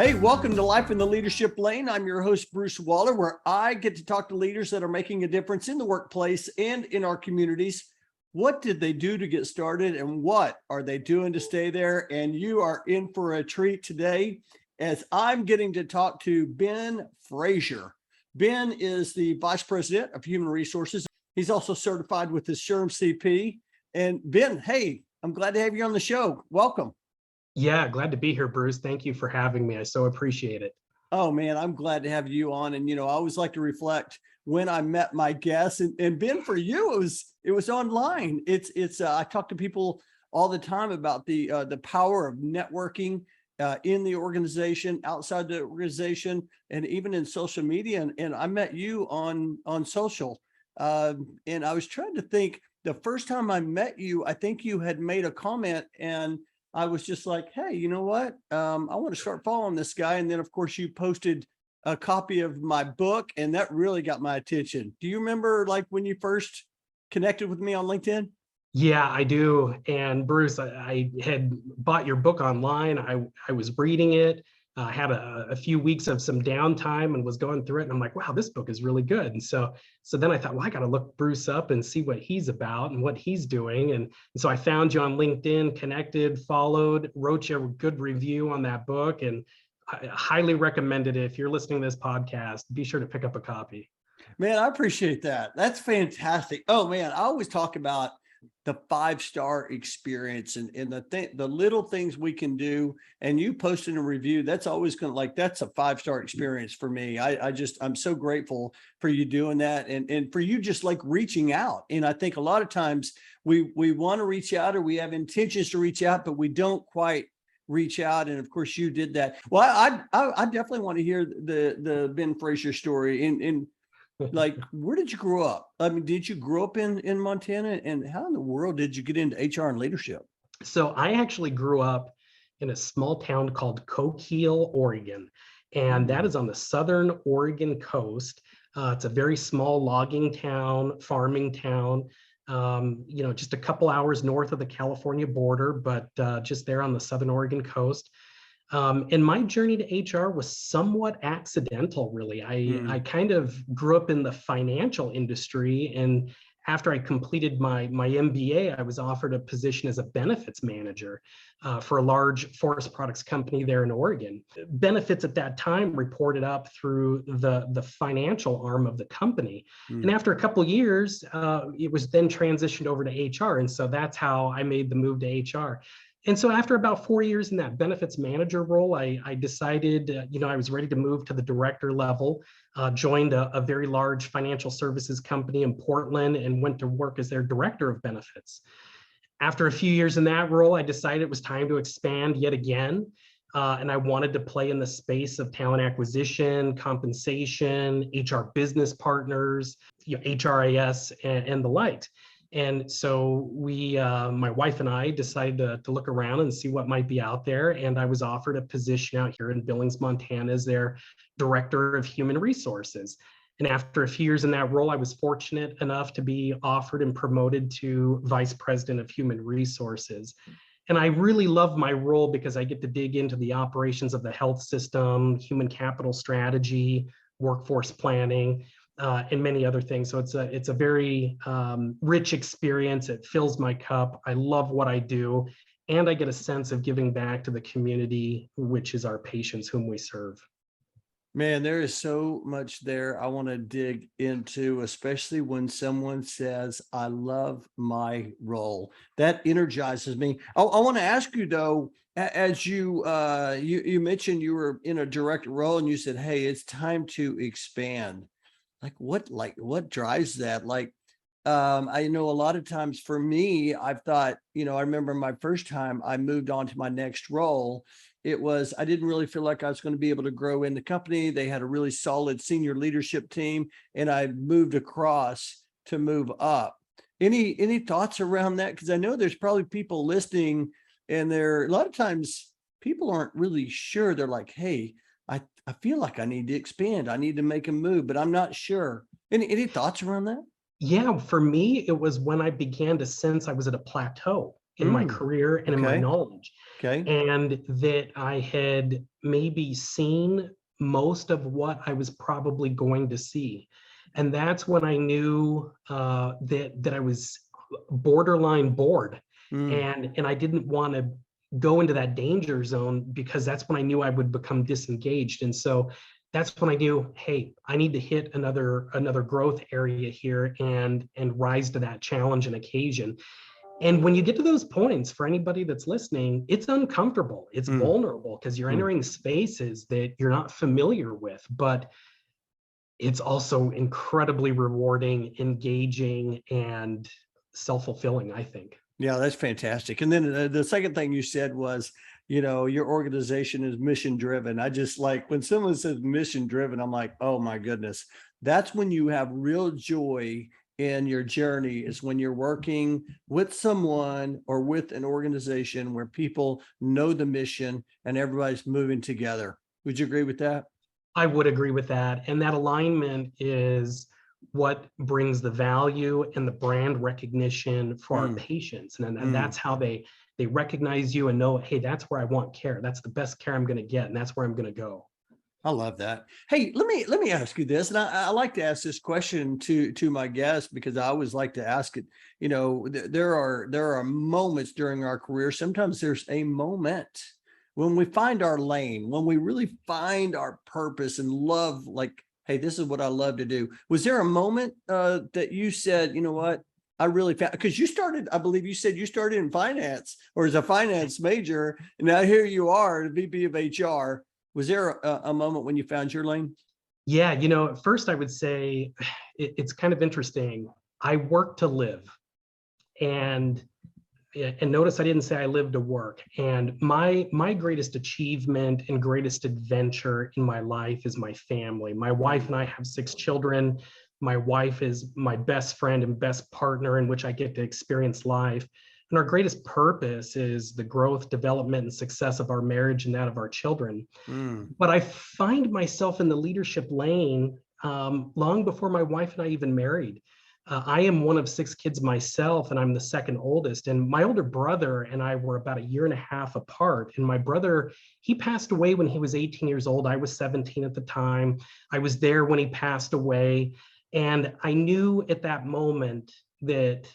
Hey, welcome to Life in the Leadership Lane. I'm your host, Bruce Waller, where I get to talk to leaders that are making a difference in the workplace and in our communities. What did they do to get started and what are they doing to stay there? And you are in for a treat today as I'm getting to talk to Ben Frasier. Ben is the Vice President of Human Resources. He's also certified with the SHRM-SCP. And Ben, hey, I'm glad to have you on the show. Welcome. Yeah, glad to be here, Bruce. Thank you for having me. I so appreciate it. Oh man, I'm glad to have you on. And I always like to reflect when I met my guests. And Ben, for you, it was online. I talk to people all the time about the power of networking in the organization, outside the organization, and even in social media. And I met you on social. And I was trying to think, the first time I met you, I think you had made a comment and I was just like, hey, you know what? I want to start following this guy. And then, of course, you posted a copy of my book, and that really got my attention. Do you remember like when you first connected with me on LinkedIn? Yeah, I do. And Bruce, I had bought your book online. I was reading it. I had a few weeks of some downtime and was going through it. And I'm like, wow, this book is really good. And so then I thought, well, I got to look Bruce up and see what he's about and what he's doing. And so I found you on LinkedIn, connected, followed, wrote you a good review on that book. And I highly recommend it. If you're listening to this podcast, be sure to pick up a copy. Man, I appreciate that. That's fantastic. Oh man, I always talk about the 5-star experience and the little things we can do. And you posted a review, that's always going to that's a 5-star experience for me. I'm so grateful for you doing that and for you just like reaching out. And I think a lot of times we want to reach out or we have intentions to reach out, but we don't quite reach out. And of course you did that. Well, I definitely want to hear the Ben Frasier story in like, where did you grow up? I mean, did you grow up in Montana, and how in the world did you get into HR and leadership? So I actually grew up in a small town called Coquille, Oregon, and that is on the southern Oregon coast. It's a very small logging town, farming town, just a couple hours north of the California border, but just there on the southern Oregon coast. And my journey to HR was somewhat accidental, really. I kind of grew up in the financial industry, and after I completed my MBA, I was offered a position as a benefits manager for a large forest products company there in Oregon. Benefits at that time reported up through the financial arm of the company. And after a couple of years, it was then transitioned over to HR. And so that's how I made the move to HR. And so after about 4 years in that benefits manager role, I decided, I was ready to move to the director level, joined a very large financial services company in Portland and went to work as their director of benefits. After a few years in that role, I decided it was time to expand yet again. And I wanted to play in the space of talent acquisition, compensation, HR business partners, HRIS, and the like. And so my wife and I decided to look around and see what might be out there. And I was offered a position out here in Billings, Montana as their director of human resources. And after a few years in that role, I was fortunate enough to be offered and promoted to vice president of human resources. And I really love my role because I get to dig into the operations of the health system, human capital strategy, workforce planning, and many other things. So it's a very rich experience. It fills my cup. I love what I do. And I get a sense of giving back to the community, which is our patients whom we serve. Man, there is so much there I want to dig into, especially when someone says, I love my role. That energizes me. I want to ask you though, as you mentioned you were in a direct role and you said, hey, it's time to expand. What drives that? I know a lot of times for me, I've thought, I remember my first time I moved on to my next role, I didn't really feel like I was going to be able to grow in the company. They had a really solid senior leadership team, and I moved across to move up. Any thoughts around that? Because I know there's probably people listening, and a lot of times people aren't really sure. They're like, hey, I feel like I need to expand. I need to make a move, but I'm not sure. Any thoughts around that? Yeah, for me, it was when I began to sense I was at a plateau in my career and in my knowledge. Okay. and that I had maybe seen most of what I was probably going to see. And that's when I knew that I was borderline bored, Mm, and I didn't want to go into that danger zone, because that's when I knew I would become disengaged. And so that's when I knew, hey, I need to hit another growth area here and rise to that challenge and occasion. And when you get to those points, for anybody that's listening, it's uncomfortable, it's mm, vulnerable, because you're mm. entering spaces that you're not familiar with, but it's also incredibly rewarding, engaging, and self-fulfilling, I think. Yeah, that's fantastic. And then the second thing you said was, your organization is mission driven. I just like when someone says mission driven, I'm like, oh my goodness, that's when you have real joy in your journey, is when you're working with someone or with an organization where people know the mission and everybody's moving together. Would you agree with that? I would agree with that. And that alignment is what brings the value and the brand recognition for our Mm, patients. And mm. that's how they recognize you and know, hey, that's where I want care. That's the best care I'm going to get. And that's where I'm going to go. I love that. Hey, let me ask you this, and I like to ask this question to my guests because I always like to ask it. There are moments during our career. Sometimes there's a moment when we find our lane, when we really find our purpose and love. Like, hey, this is what I love to do. Was there a moment that you said, you know what? I really found, because you started, I believe you said you started in finance or as a finance major, and now here you are, the VP of HR. Was there a moment when you found your lane? Yeah, at first I would say it's kind of interesting. I work to live. And and notice I didn't say I live to work. And my greatest achievement and greatest adventure in my life is my family. My wife and I have 6 children. My wife is my best friend and best partner in which I get to experience life. And our greatest purpose is the growth, development, and success of our marriage and that of our children. Mm, But I find myself in the leadership lane long before my wife and I even married. I am one of 6 kids myself, and I'm the second oldest. And my older brother and I were about a year and a half apart. And my brother, he passed away when he was 18 years old. I was 17 at the time. I was there when he passed away. And I knew at that moment that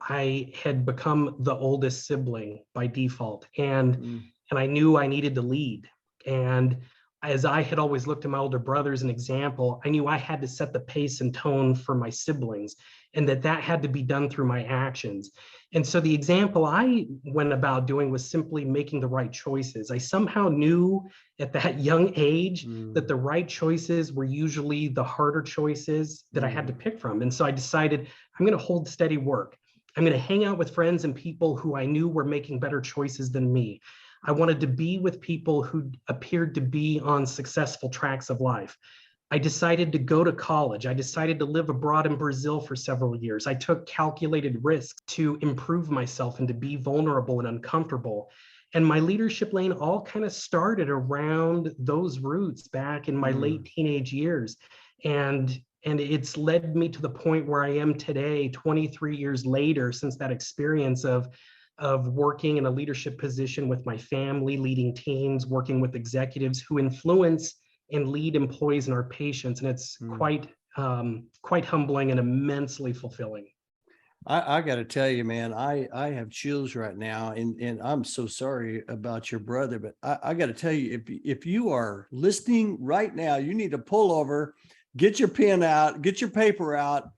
I had become the oldest sibling by default. mm, And I knew I needed to lead. And as I had always looked at my older brother as an example, I knew I had to set the pace and tone for my siblings, and that had to be done through my actions. And so the example I went about doing was simply making the right choices. I somehow knew at that young age that mm, the right choices were usually the harder choices that I had to mm, pick from. And so I decided I'm going to hold steady work. I'm going to hang out with friends and people who I knew were making better choices than me. I wanted to be with people who appeared to be on successful tracks of life. I decided to go to college. I decided to live abroad in Brazil for several years. I took calculated risks to improve myself and to be vulnerable and uncomfortable. And my leadership lane all kind of started around those roots back in my late mm. teenage years. And it's led me to the point where I am today, 23 years later, since that experience of working in a leadership position with my family, leading teams, working with executives who influence and lead employees and our patients. And it's Mm. quite humbling and immensely fulfilling. I got to tell you, man, I have chills right now, and I'm so sorry about your brother, but I got to tell you, if you are listening right now, you need to pull over, get your pen out, get your paper out.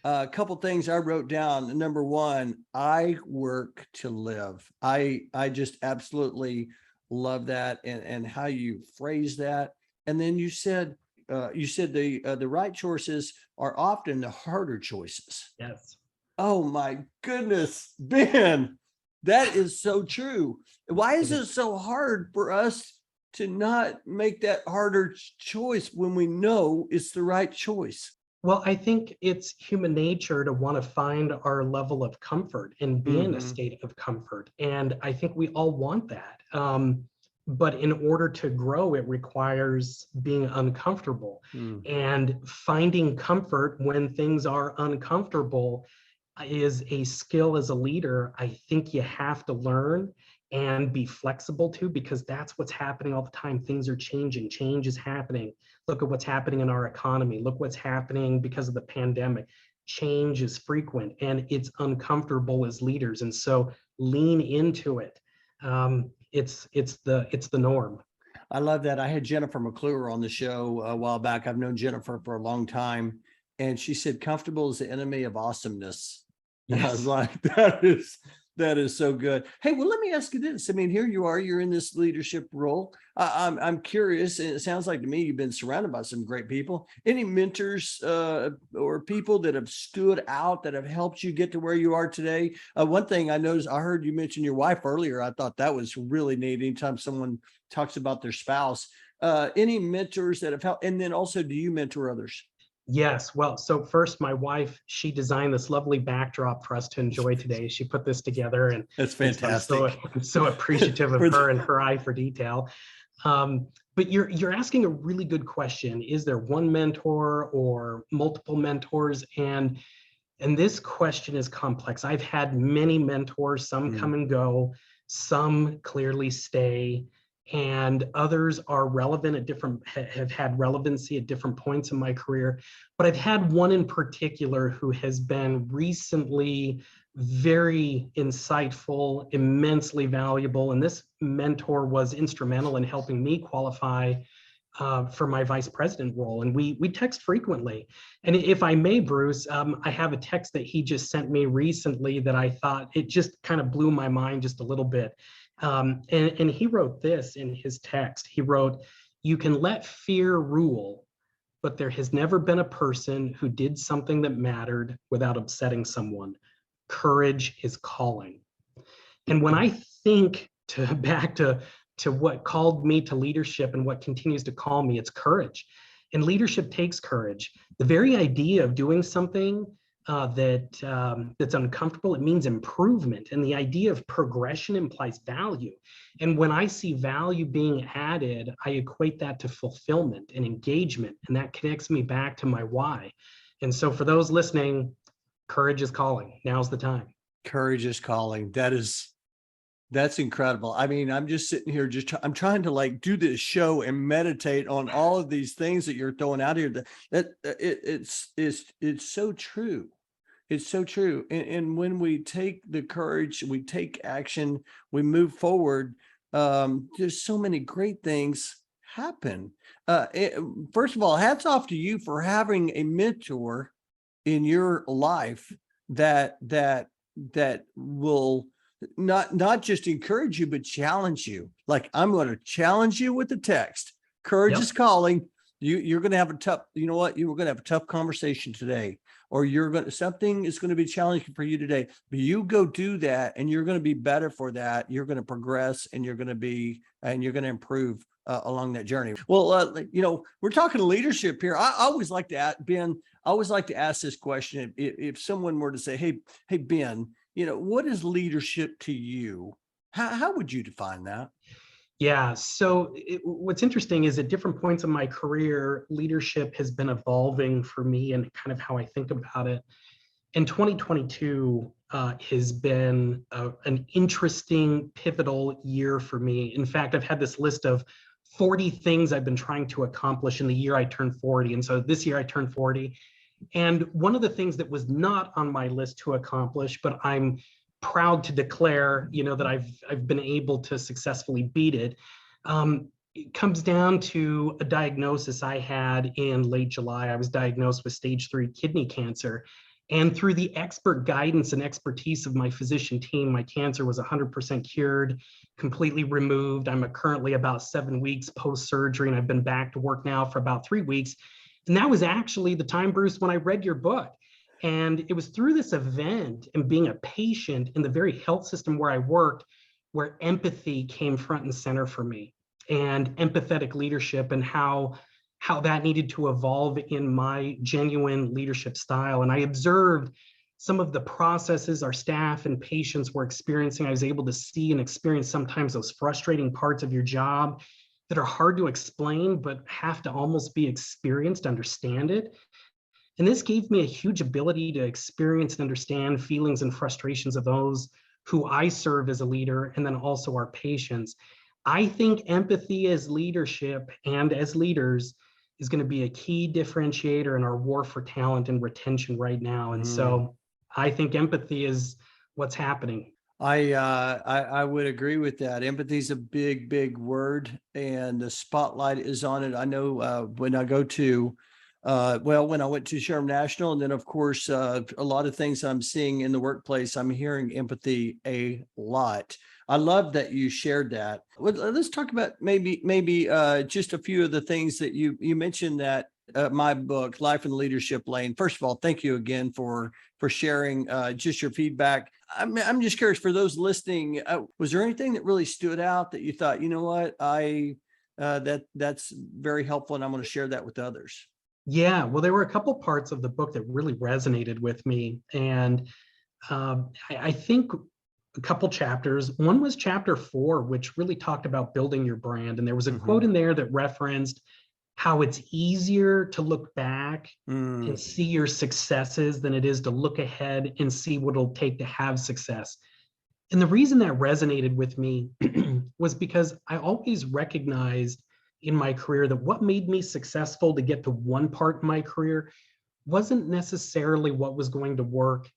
A couple things I wrote down. Number one, I work to live. I just absolutely love that, and how you phrase that. And then you said the right choices are often the harder choices. Yes. Oh my goodness, Ben, that is so true. Why is It is. it so hard for us to not make that harder choice when we know it's the right choice? Well, I think it's human nature to want to find our level of comfort and be in a Hmm. state of comfort. And I think we all want that. But in order to grow, it requires being uncomfortable Mm, and finding comfort when things are uncomfortable is a skill as a leader I think you have to learn. and be flexible to, because that's what's happening all the time. Things are changing, change is happening. Look at what's happening in our economy. Look what's happening because of the pandemic. Change is frequent and it's uncomfortable as leaders. And so lean into it. It's the norm. I love that. I had Jennifer McClure on the show a while back. I've known Jennifer for a long time, and she said, "Comfortable is the enemy of awesomeness." And I was Yes. like, that is so good. Hey, well, let me ask you this. I mean, here you are, you're in this leadership role. I'm curious, and it sounds like to me you've been surrounded by some great people. Any mentors or people that have stood out that have helped you get to where you are today? One thing I noticed, I heard you mention your wife earlier. I thought that was really neat. Anytime someone talks about their spouse, any mentors that have helped, and then also, do you mentor others? Yes. Well, so first, my wife, she designed this lovely backdrop for us to enjoy today. She put this together, That's and so fantastic. I'm so appreciative of For her and the- her eye for detail. But you're asking a really good question. Is there one mentor or multiple mentors? And this question is complex. I've had many mentors, some come and go, some clearly stay, and others are relevant at different, have had relevancy at different points in my career. But I've had one in particular who has been recently very insightful, immensely valuable. And this mentor was instrumental in helping me qualify for my vice president role. And we text frequently. And if I may, Bruce, I have a text that he just sent me recently that I thought it just kind of blew my mind just a little bit. And he wrote this in his text. He wrote, "You can let fear rule, but there has never been a person who did something that mattered without upsetting someone. Courage is calling." And when I think back to what called me to leadership and what continues to call me, it's courage. And leadership takes courage. The very idea of doing something that's uncomfortable, it means improvement. And the idea of progression implies value. And when I see value being added, I equate that to fulfillment and engagement. And that connects me back to my why. And so for those listening, courage is calling. Now's the time. Courage is calling. That's incredible. I mean, I'm just sitting here, I'm trying to like do this show and meditate on all of these things that you're throwing out here. It's so true. It's so true. And when we take the courage, we take action, we move forward. There's so many great things happen. First of all, hats off to you for having a mentor in your life that will not just encourage you, but challenge you. Like, I'm going to challenge you with the text. Courage Yep. is calling. You're going to have a tough, you know what? You were going to have a tough conversation today, or something is going to be challenging for you today, but you go do that and you're going to be better for that. You're going to progress and you're going to improve along that journey. Well, we're talking leadership here. I always like to ask Ben, I always like to ask this question. If someone were to say, hey, Ben, what is leadership to you? How would you define that? Yeah, so what's interesting is at different points in my career, leadership has been evolving for me and kind of how I think about it. And 2022 has been an interesting, pivotal year for me. In fact, I've had this list of 40 things I've been trying to accomplish in the year I turned 40. And so this year I turned 40. And one of the things that was not on my list to accomplish, but I'm proud to declare, that I've been able to successfully beat it. It comes down to a diagnosis I had in late July. I was diagnosed with stage 3 kidney cancer. And through the expert guidance and expertise of my physician team, my cancer was 100% cured, completely removed. I'm currently about 7 weeks post-surgery, and I've been back to work now for about 3 weeks. And that was actually the time, Bruce, when I read your book. And it was through this event and being a patient in the very health system where I worked, where empathy came front and center for me, and empathetic leadership, and how that needed to evolve in my genuine leadership style. And I observed some of the processes our staff and patients were experiencing. I was able to see and experience sometimes those frustrating parts of your job that are hard to explain, but have to almost be experienced to understand it. And this gave me a huge ability to experience and understand feelings and frustrations of those who I serve as a leader, and then also our patients. I think empathy as leadership and as leaders is going to be a key differentiator in our war for talent and retention right now. And so I think empathy is what's happening. I would agree with that. Empathy is a big word, and the spotlight is on it. I know when I go to when I went to SHRM National, and then of course a lot of things I'm seeing in the workplace, I'm hearing empathy a lot. I love that you shared that. Let's talk about maybe just a few of the things that you mentioned that my book, Life in the Leadership Lane. First of all, thank you again for sharing just your feedback. I'm just curious for those listening, was there anything that really stood out that you thought, you know what, that's very helpful and I'm going to share that with others? Yeah, well, there were a couple parts of the book that really resonated with me. And I think a couple chapters. One was chapter 4, which really talked about building your brand. And there was a quote in there that referenced how it's easier to look back and see your successes than it is to look ahead and see what it'll take to have success. And the reason that resonated with me was because I always recognized in my career that what made me successful to get to one part in my career wasn't necessarily what was going to work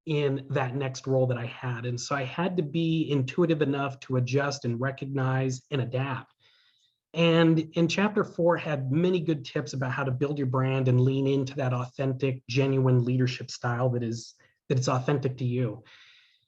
in that next role that I had. And so I had to be intuitive enough to adjust and recognize and adapt. And in chapter 4 had many good tips about how to build your brand and lean into that authentic, genuine leadership style that is authentic to you.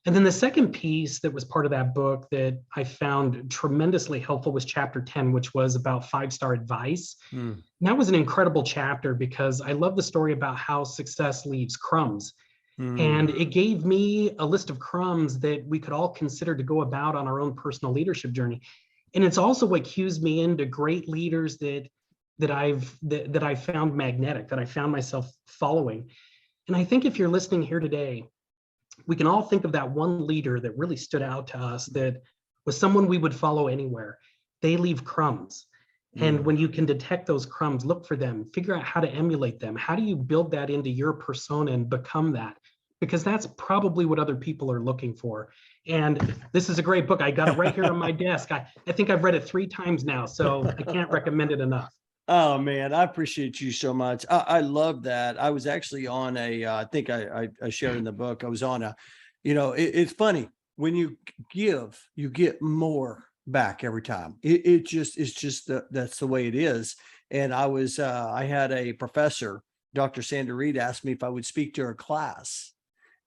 And then the second piece that was part of that book that I found tremendously helpful was chapter 10, which was about 5-star advice. And that was an incredible chapter because I love the story about how success leaves crumbs. And it gave me a list of crumbs that we could all consider to go about on our own personal leadership journey. And it's also what cues me into great leaders that I've found magnetic, that I found myself following. And I think if you're listening here today, we can all think of that one leader that really stood out to us, that was someone we would follow anywhere. They leave crumbs. And when you can detect those crumbs, look for them, figure out how to emulate them. How do you build that into your persona and become that? Because that's probably what other people are looking for. And this is a great book. I got it right here on my desk. I think I've read it 3 times now, so I can't recommend it enough. Oh man, I appreciate you so much. I love that. I was actually on I think I shared in the book. I was on it's funny when you give, you get more back every time. It's just that's the way it is. And I had a professor, Dr. Sandra Reed, asked me if I would speak to her class.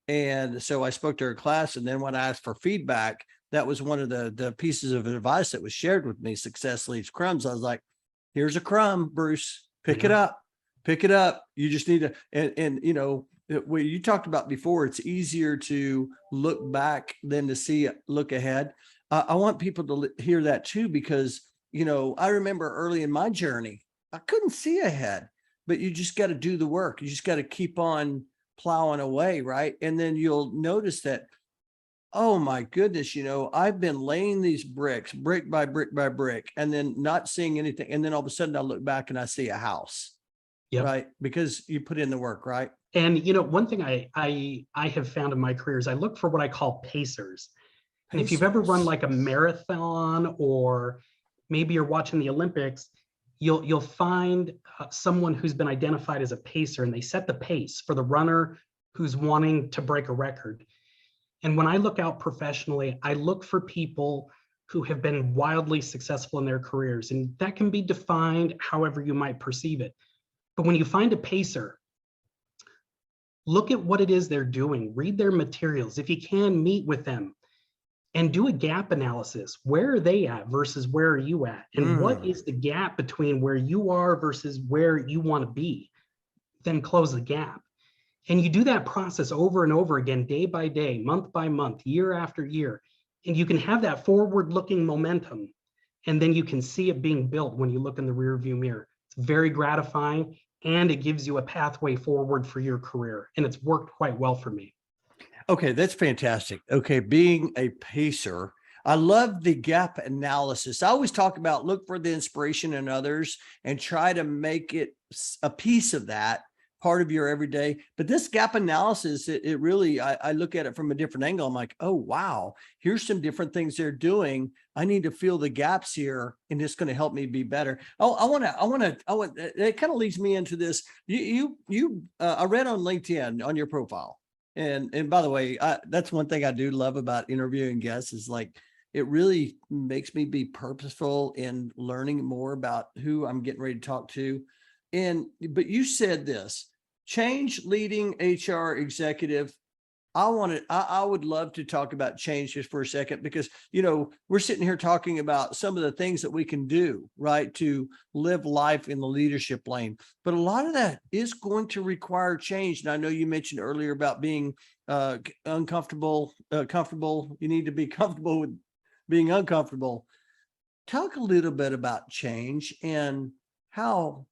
And so I spoke to her class. And then when I asked for feedback, that was one of the pieces of advice that was shared with me. Success leaves crumbs. I was like, here's a crumb, Bruce, pick it up. You just need to, and what you talked about before, it's easier to look back than to look ahead. I want people to hear that too, because, I remember early in my journey, I couldn't see ahead, but you just got to do the work. You just got to keep on plowing away. Right. And then you'll notice that, oh my goodness, I've been laying these bricks, brick by brick by brick, and then not seeing anything. And then all of a sudden I look back and I see a house. Yep. Right. Because you put in the work, right? And one thing I have found in my career is I look for what I call pacers. And if you've ever run like a marathon, or maybe you're watching the Olympics, you'll find someone who's been identified as a pacer, and they set the pace for the runner who's wanting to break a record. And when I look out professionally, I look for people who have been wildly successful in their careers. And that can be defined however you might perceive it. But when you find a pacer, look at what it is they're doing, read their materials. If you can, meet with them and do a gap analysis. Where are they at versus where are you at? And what is the gap between where you are versus where you want to be? Then close the gap. And you do that process over and over again, day by day, month by month, year after year. And you can have that forward-looking momentum. And then you can see it being built when you look in the rearview mirror. It's very gratifying, and it gives you a pathway forward for your career. And it's worked quite well for me. Okay, that's fantastic. Okay, being a pacer, I love the gap analysis. I always talk about look for the inspiration in others and try to make it a piece of that part of your everyday. But this gap analysis, it really, I look at it from a different angle. I'm like, oh, wow, here's some different things they're doing. I need to fill the gaps here, and it's going to help me be better. Oh, it kind of leads me into this. I read on LinkedIn on your profile. And by the way, that's one thing I do love about interviewing guests is like, it really makes me be purposeful in learning more about who I'm getting ready to talk to. But you said this, change leading HR executive. I would love to talk about change just for a second, because, we're sitting here talking about some of the things that we can do, right, to live life in the leadership lane. But a lot of that is going to require change. And I know you mentioned earlier about being uncomfortable, comfortable. You need to be comfortable with being uncomfortable. Talk a little bit about change and how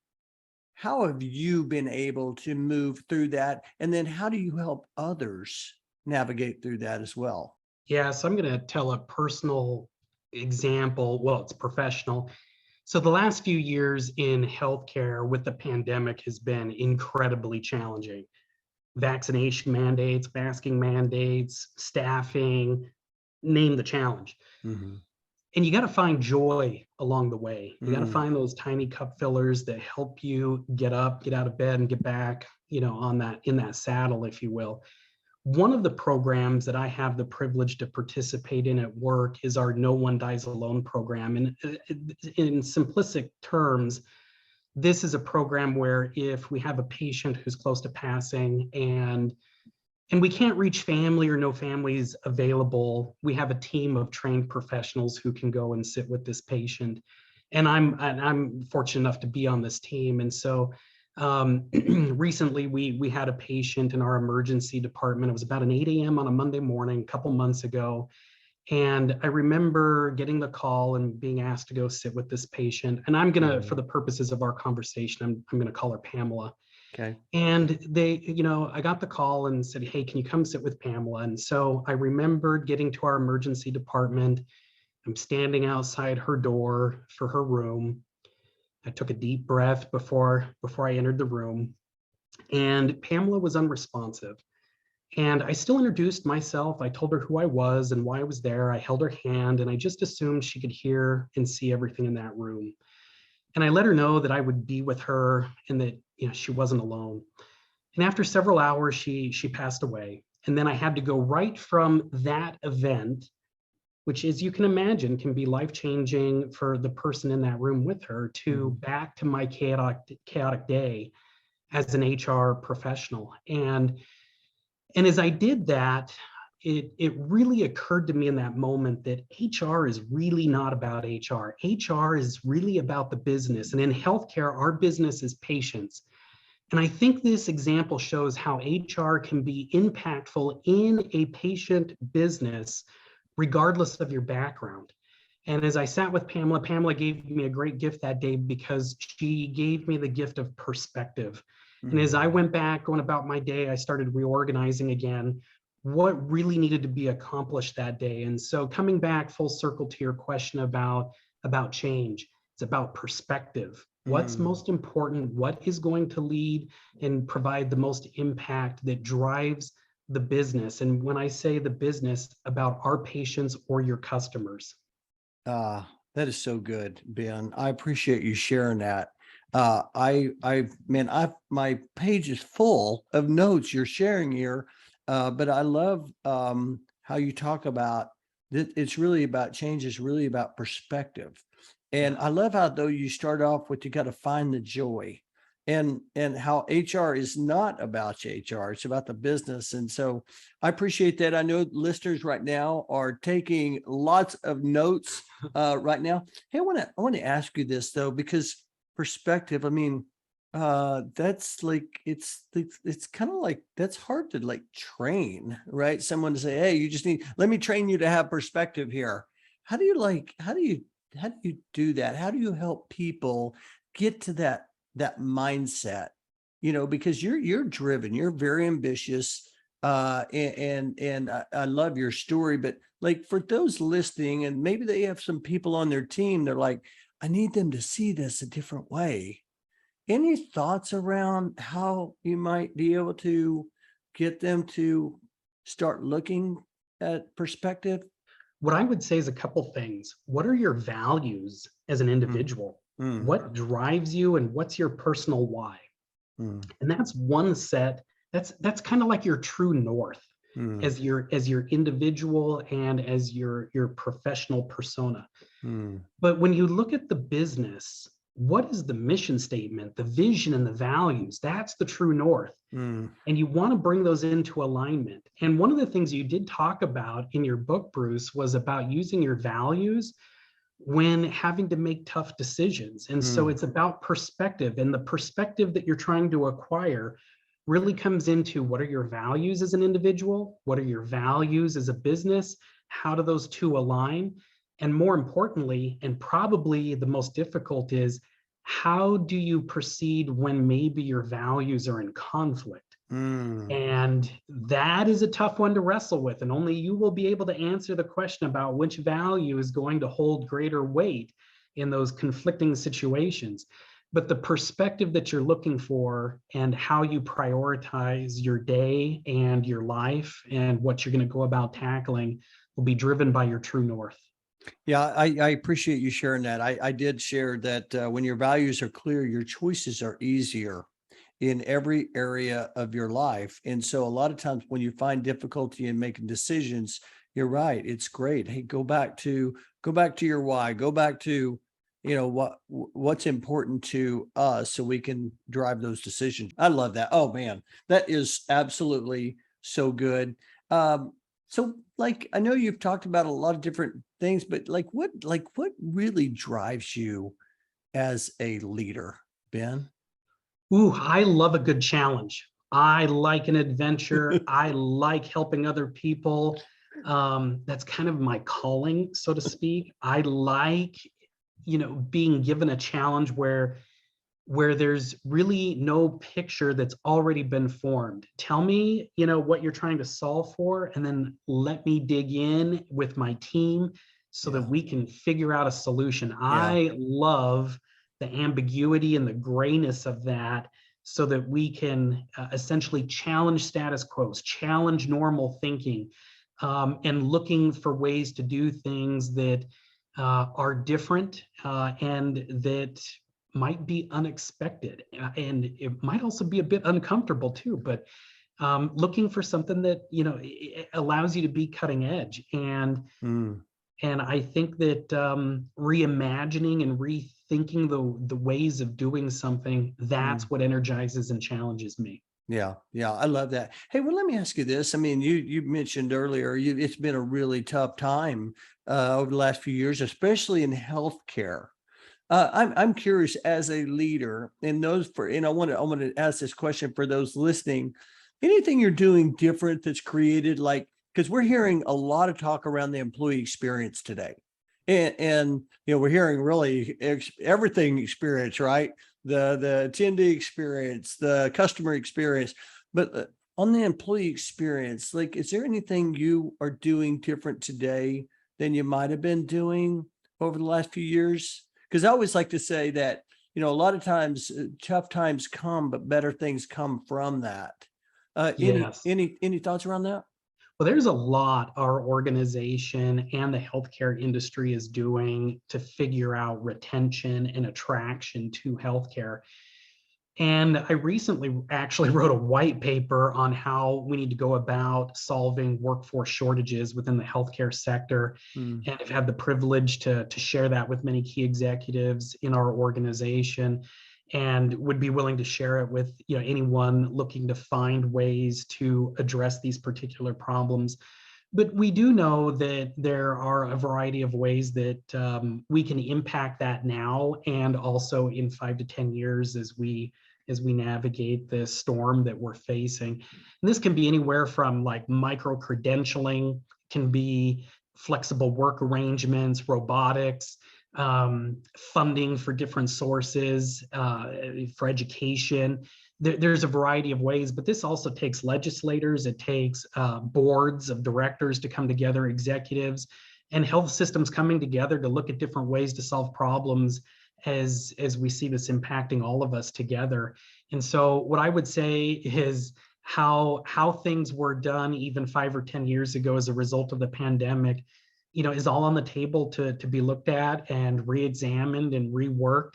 have you been able to move through that? And then how do you help others navigate through that as well? Yeah, so I'm going to tell a personal example. Well, it's professional. So the last few years in healthcare with the pandemic has been incredibly challenging. Vaccination mandates, masking mandates, staffing, name the challenge. Mm-hmm. And you got to find joy along the way. You got to Mm. find those tiny cup fillers that help you get up, get out of bed, and get back, in that saddle, if you will. One of the programs that I have the privilege to participate in at work is our No One Dies Alone program. And in simplistic terms, this is a program where if we have a patient who's close to passing and we can't reach family or no families available, we have a team of trained professionals who can go and sit with this patient. And I'm fortunate enough to be on this team. And so recently we had a patient in our emergency department. It was about an 8 a.m. on a Monday morning, a couple months ago. And I remember getting the call and being asked to go sit with this patient. And I'm gonna, for the purposes of our conversation, I'm gonna call her Pamela. Okay. And I got the call and said, hey, can you come sit with Pamela? And so I remembered getting to our emergency department. I'm standing outside her door for her room. I took a deep breath before I entered the room, and Pamela was unresponsive. And I still introduced myself. I told her who I was and why I was there. I held her hand, and I just assumed she could hear and see everything in that room. And I let her know that I would be with her and that she wasn't alone. And after several hours, she passed away. And then I had to go right from that event, which, as you can imagine, can be life-changing for the person in that room with her, to back to my chaotic day as an HR professional. And as I did that, it really occurred to me in that moment that HR is really not about HR. HR is really about the business. And in healthcare, our business is patients. And I think this example shows how HR can be impactful in a patient business, regardless of your background. And as I sat with Pamela, Pamela gave me a great gift that day because she gave me the gift of perspective. And as I went back, going about my day, I started reorganizing again what really needed to be accomplished that day. And so coming back full circle to your question about change, it's about perspective. What's most important? What is going to lead and provide the most impact that drives the business? And when I say the business, about our patients or your customers. That is so good, Ben. I appreciate you sharing that. My page is full of notes you're sharing here. But I love how you talk about that. It's really about change. It's really about perspective. And I love how, though, you start off with, you got to find the joy, and how HR is not about HR. It's about the business. And so I appreciate that. I know listeners right now are taking lots of notes right now. Hey, I want to ask you this, though, because perspective, that's like, it's kind of like, that's hard to like train, right? Someone to say, hey, let me train you to have perspective here. How do you do that? How do you help people get to that mindset? Because you're driven, you're very ambitious, and I love your story. But like, for those listening, and maybe they have some people on their team, they're like, I need them to see this a different way. Any thoughts around how you might be able to get them to start looking at perspective? What I would say is a couple things. What are your values as an Mm, individual? mm, What drives you and what's your personal why? mm, And that's one set. That's kind of like your true north mm, as your individual and as your professional persona. mm, But when you look at the business, what is the mission statement, the vision and the values? That's the true north. mm, And you want to bring those into alignment. And one of the things you did talk about in your book, Bruce, was about using your values when having to make tough decisions. And so mm, it's about perspective, and the perspective that you're trying to acquire really comes into what are your values as an individual? What are your values as a business? How do those two align? And more importantly, and probably the most difficult is how do you proceed when maybe your values are in conflict? mm. And that is a tough one to wrestle with. And only you will be able to answer the question about which value is going to hold greater weight in those conflicting situations. But the perspective that you're looking for and how you prioritize your day and your life and what you're going to go about tackling will be driven by your true north. Yeah, I appreciate you sharing that. I did share that when your values are clear, your choices are easier in every area of your life. And so a lot of times when you find difficulty in making decisions, you're right. It's great. Hey, go back to your why, go back to, what's important to us so we can drive those decisions. I love that. Oh man, that is absolutely so good. So like I know you've talked about a lot of different things, but like what really drives you as a leader, Ben? Ooh, I love a good challenge. I like an adventure. I like helping other people. That's kind of my calling, so to speak. I like, being given a challenge where there's really no picture that's already been formed. Tell me, what you're trying to solve for, and then let me dig in with my team so that Yeah. we can figure out a solution. Yeah. I love the ambiguity and the grayness of that so that we can essentially challenge status quos, challenge normal thinking, and looking for ways to do things that are different and that might be unexpected, and it might also be a bit uncomfortable too, but looking for something that allows you to be cutting edge. Mm, And I think that reimagining and rethinking the ways of doing something, mm. that's what energizes and challenges me. Yeah, yeah, I love that. Hey, well, let me ask you this. I mean, you mentioned earlier, it's been a really tough time over the last few years, especially in healthcare. I'm curious as a leader, and I want to ask this question for those listening. Anything you're doing different that's created like because we're hearing a lot of talk around the employee experience today, and we're hearing really everything experience, right? The attendee experience, the customer experience, but on the employee experience, like, is there anything you are doing different today than you might have been doing over the last few years? Because I always like to say that, a lot of times tough times come, but better things come from that. Any Yes. any any thoughts around that? Well, there's a lot our organization and the healthcare industry is doing to figure out retention and attraction to healthcare. And I recently actually wrote a white paper on how we need to go about solving workforce shortages within the healthcare sector. Mm, And I've had the privilege to share that with many key executives in our organization, and would be willing to share it with anyone looking to find ways to address these particular problems. But we do know that there are a variety of ways that we can impact that now and also in 5 to 10 years as we navigate this storm that we're facing. And this can be anywhere from like micro credentialing, can be flexible work arrangements, robotics, funding for different sources for education. There's a variety of ways, but this also takes legislators, it takes boards of directors to come together, executives, and health systems coming together to look at different ways to solve problems as we see this impacting all of us together. And so what I would say is how things were done even 5 or 10 years ago as a result of the pandemic, is all on the table to be looked at and re-examined and reworked.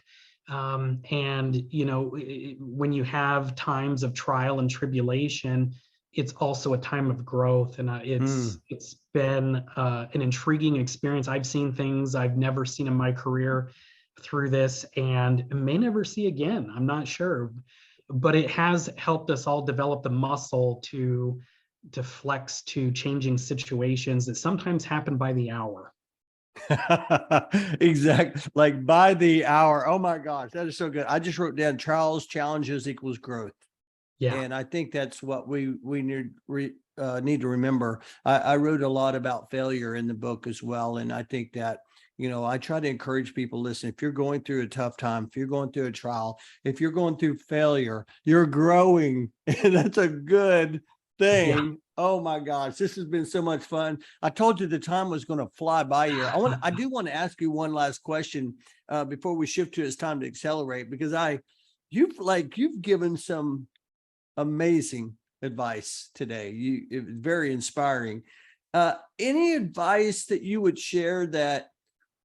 And when you have times of trial and tribulation, it's also a time of growth, and it's been an intriguing experience. I've seen things I've never seen in my career through this, and may never see again. I'm not sure, but it has helped us all develop the muscle to flex to changing situations that sometimes happen by the hour. Exactly. Like by the hour. Oh my gosh, that is so good. I just wrote down trials, challenges equals growth. Yeah. And I think that's what we need to remember. I wrote a lot about failure in the book as well. And I think that, I try to encourage people, listen, if you're going through a tough time, if you're going through a trial, if you're going through failure, you're growing. And that's a good thing. Yeah. Oh my gosh, this has been so much fun. I told you the time was going to fly by here. I do want to ask you one last question before we shift to it's time to accelerate, because you've given some amazing advice today. It was very inspiring. Any advice that you would share that,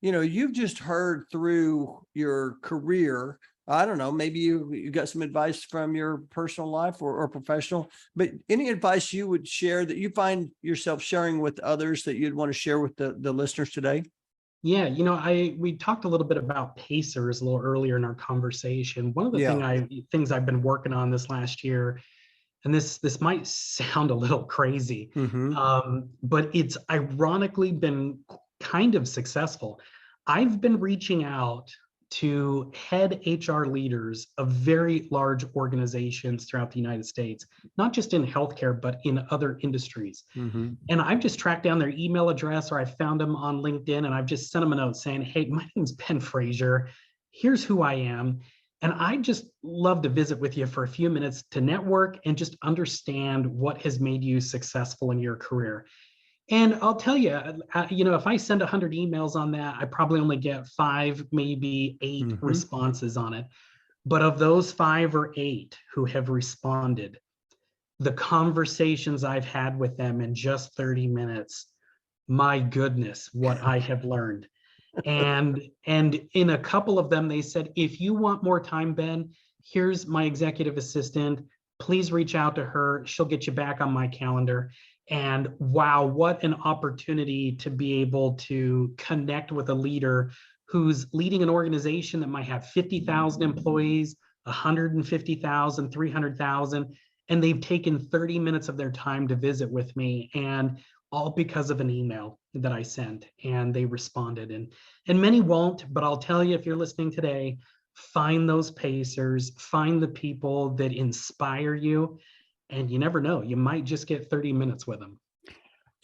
you've just heard through your career? I don't know, maybe you got some advice from your personal life or professional, but any advice you would share that you find yourself sharing with others that you'd want to share with the listeners today? Yeah, we talked a little bit about pacers a little earlier in our conversation. One of the Yeah. things I've been working on this last year, and this might sound a little crazy, Mm-hmm. but it's ironically been kind of successful. I've been reaching out to head HR leaders of very large organizations throughout the United States, not just in healthcare, but in other industries. Mm-hmm. And I've just tracked down their email address, or I found them on LinkedIn, and I've just sent them a note saying, hey, my name's Ben Frasier. Here's who I am. And I just love to visit with you for a few minutes to network and just understand what has made you successful in your career. And I'll tell you, if I send 100 emails on that, I probably only get 5, maybe 8 Mm-hmm. responses on it. But of those 5 or 8 who have responded, the conversations I've had with them in just 30 minutes, my goodness, what I have learned. And in a couple of them, they said, if you want more time, Ben, here's my executive assistant. Please reach out to her. She'll get you back on my calendar. And wow, what an opportunity to be able to connect with a leader who's leading an organization that might have 50,000 employees, 150,000, 300,000, and they've taken 30 minutes of their time to visit with me, and all because of an email that I sent, and they responded. And many won't, but I'll tell you, if you're listening today, find those pacers, find the people that inspire you, and you never know, you might just get 30 minutes with them.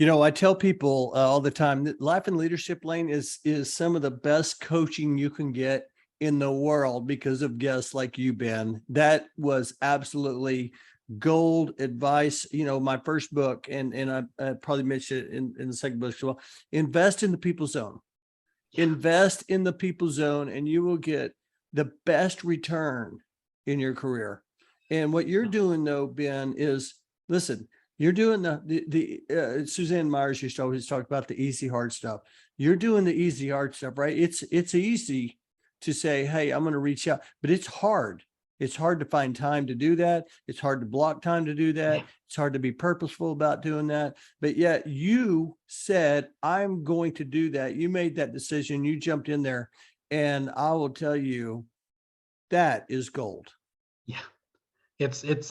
I tell people all the time that Life and Leadership Lane is some of the best coaching you can get in the world because of guests like you, Ben. That was absolutely gold advice. My first book, and I probably mentioned it in the second book as well, invest in the people zone. Yeah. Invest in the people zone, and you will get the best return in your career. And what you're doing, though, Ben, is listen. You're doing the Suzanne Myers used to always talk about the easy hard stuff. You're doing the easy hard stuff, right? It's easy to say, hey, I'm going to reach out, but it's hard. It's hard to find time to do that. It's hard to block time to do that. It's hard to be purposeful about doing that. But yet you said, I'm going to do that. You made that decision. You jumped in there, and I will tell you that is gold. Yeah, it's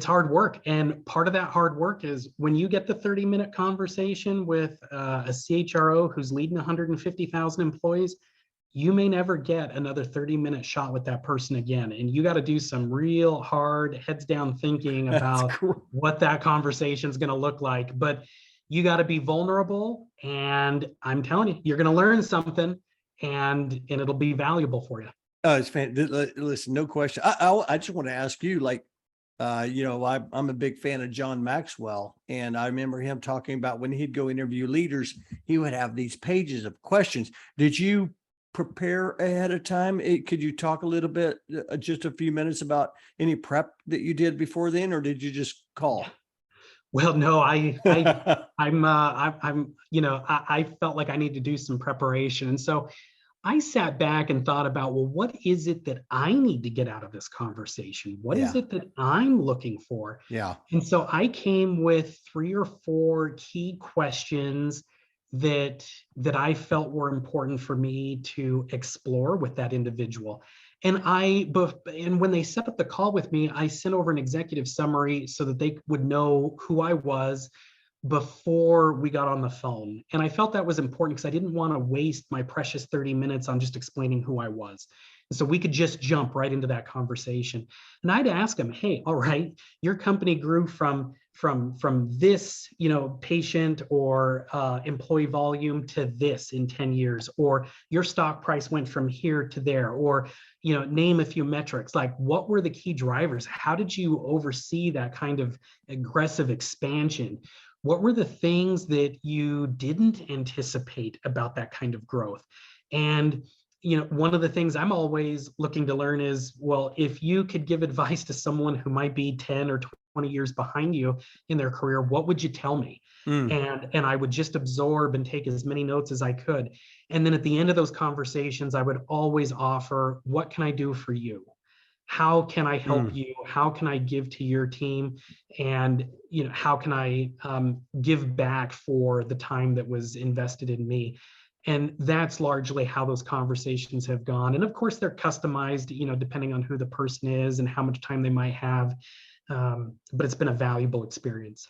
hard work. And part of that hard work is when you get the 30-minute conversation with a CHRO who's leading 150,000 employees, you may never get another 30-minute shot with that person again. And you got to do some real hard heads down thinking about what that conversation is going to look like. But you got to be vulnerable. And I'm telling you, you're going to learn something, and it'll be valuable for you. Oh, it's fantastic. Listen, no question. I just want to ask you, like, I'm a big fan of John Maxwell, and I remember him talking about when he'd go interview leaders, he would have these pages of questions. Did you prepare ahead of time? Could you talk a little bit, just a few minutes about any prep that you did before then, or did you just call? Well, no, I felt like I need to do some preparation. And so I sat back and thought about, well, what is it that I need to get out of this conversation? What is Yeah. it that I'm looking for? Yeah. And so I came with 3 or 4 key questions that I felt were important for me to explore with that individual. And when they set up the call with me, I sent over an executive summary so that they would know who I was before we got on the phone. And I felt that was important because I didn't want to waste my precious 30 minutes on just explaining who I was. And so we could just jump right into that conversation. And I'd ask them, hey, all right, your company grew from this, patient or employee volume to this in 10 years, or your stock price went from here to there, or name a few metrics. Like, what were the key drivers? How did you oversee that kind of aggressive expansion? What were the things that you didn't anticipate about that kind of growth? And one of the things I'm always looking to learn is, well, if you could give advice to someone who might be 10 or 20 years behind you in their career, what would you tell me? Mm. And I would just absorb and take as many notes as I could. And then at the end of those conversations, I would always offer, what can I do for you? How can I help you? How can I give to your team? And how can I give back for the time that was invested in me? And that's largely how those conversations have gone. And of course, they're customized, depending on who the person is and how much time they might have. But it's been a valuable experience.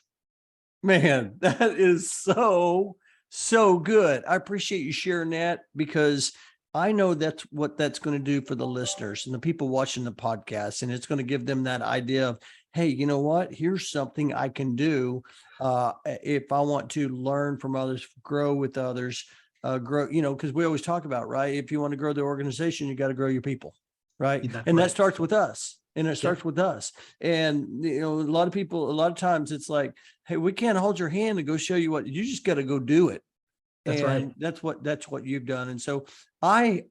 Man, that is so, so good. I appreciate you sharing that, because I know that's what that's going to do for the listeners and the people watching the podcast. And it's going to give them that idea of, hey, you know what? Here's something I can do if I want to learn from others, grow with others, grow, because we always talk about, right? If you want to grow the organization, you got to grow your people, right? That's And that right. starts with us. And it starts with us. And, a lot of people, a lot of times it's like, hey, we can't hold your hand and go show you what, you just got to go do it. That's right. And that's what you've done. And so I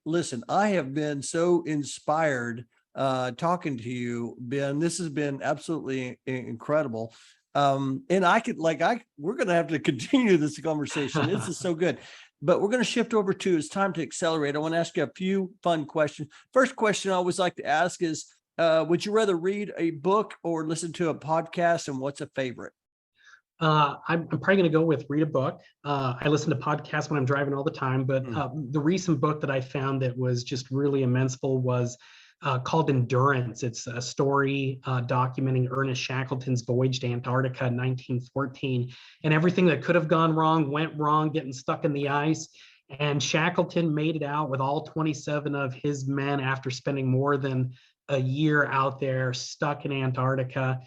have been so inspired talking to you, Ben. This has been absolutely incredible. And we're going to have to continue this conversation. This is so good. But we're going to shift over to, it's time to accelerate. I want to ask you a few fun questions. First question I always like to ask is, would you rather read a book or listen to a podcast, and what's a favorite? I'm probably going to go with read a book. I listen to podcasts when I'm driving all the time, but the recent book that I found that was just really immenseful was called Endurance. It's a story documenting Ernest Shackleton's voyage to Antarctica in 1914, and everything that could have gone wrong went wrong, getting stuck in the ice. And Shackleton made it out with all 27 of his men after spending more than a year out there stuck in Antarctica.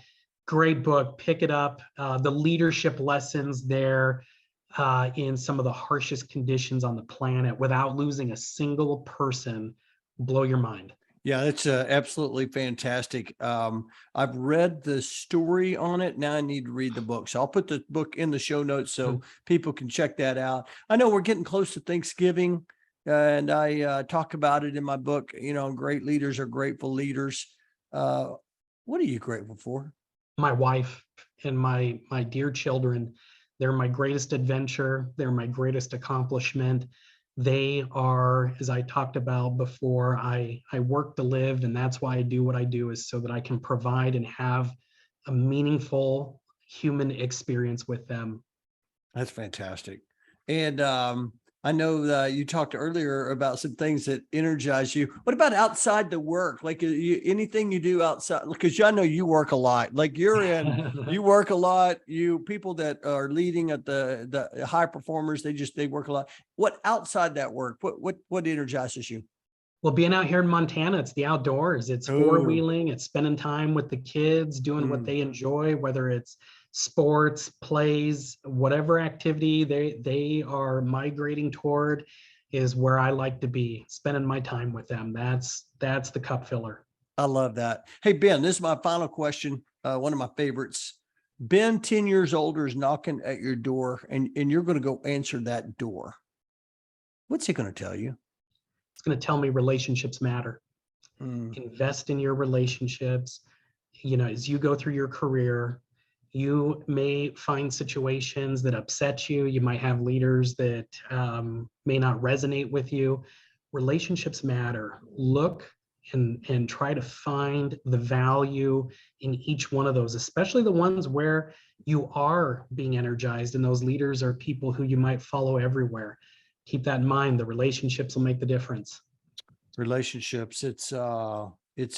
Great book, pick it up. The leadership lessons there in some of the harshest conditions on the planet without losing a single person, blow your mind. Yeah, it's absolutely fantastic. I've read the story on it. Now I need to read the book. So I'll put the book in the show notes so people can check that out. I know we're getting close to Thanksgiving, and I talk about it in my book. Great leaders are grateful leaders. What are you grateful for? My wife and my dear children. They're my greatest adventure. They're my greatest accomplishment. They are, as I talked about before, I work to live, and that's why I do what I do, is so that I can provide and have a meaningful human experience with them. That's fantastic. And I know that you talked earlier about some things that energize you. What about outside the work? Like anything you do outside? Because I know you work a lot. Like you work a lot. You people that are leading at the high performers, they work a lot. What outside that work? What energizes you? Well, being out here in Montana, it's the outdoors. It's four-wheeling, it's spending time with the kids, doing what they enjoy, whether it's sports, plays, whatever activity they are migrating toward is where I like to be, spending my time with them. That's the cup filler. I love that. Hey, Ben, this is my final question. One of my favorites. Ben, 10 years older, is knocking at your door, and you're going to go answer that door. What's he going to tell you? going to tell me relationships matter. Mm. Invest in your relationships. As you go through your career, you may find situations that upset you. You might have leaders that may not resonate with you. Relationships matter. Look and try to find the value in each one of those, especially the ones where you are being energized and those leaders are people who you might follow everywhere. Keep that in mind. The relationships will make the difference. Relationships, it's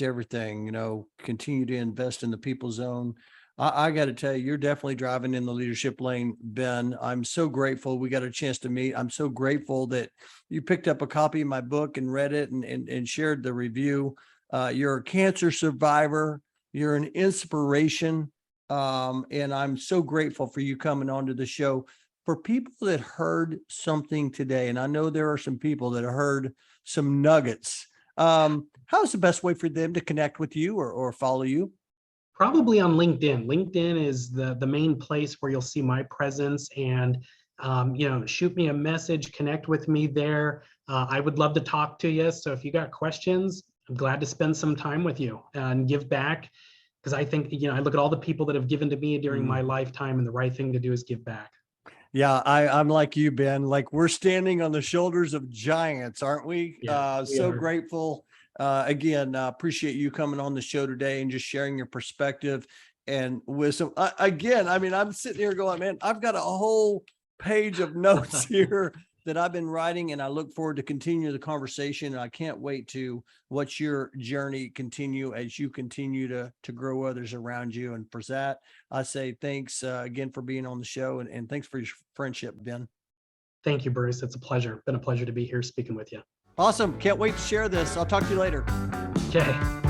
everything, continue to invest in the people zone. I got to tell you, you're definitely driving in the leadership lane, Ben. I'm so grateful we got a chance to meet. I'm so grateful that you picked up a copy of my book and read it and shared the review. You're a cancer survivor. You're an inspiration. And I'm so grateful for you coming onto the show. For people that heard something today, and I know there are some people that heard some nuggets, how's the best way for them to connect with you or follow you? Probably on LinkedIn. LinkedIn is the main place where you'll see my presence, and shoot me a message, connect with me there. I would love to talk to you. So if you got questions, I'm glad to spend some time with you and give back, because I think, I look at all the people that have given to me during my lifetime, and the right thing to do is give back. Yeah, I'm like you, Ben. Like, we're standing on the shoulders of giants, aren't we? Yeah, we So are. grateful. Again, appreciate you coming on the show today and just sharing your perspective and wisdom. Again, I mean, I'm sitting here going, man, I've got a whole page of notes here that I've been writing, and I look forward to continue the conversation. And I can't wait to watch your journey continue as you continue to grow others around you. And for that, I say thanks again for being on the show, and thanks for your friendship, Ben. Thank you, Bruce. It's a pleasure. Been a pleasure to be here speaking with you. Awesome. Can't wait to share this. I'll talk to you later. Okay.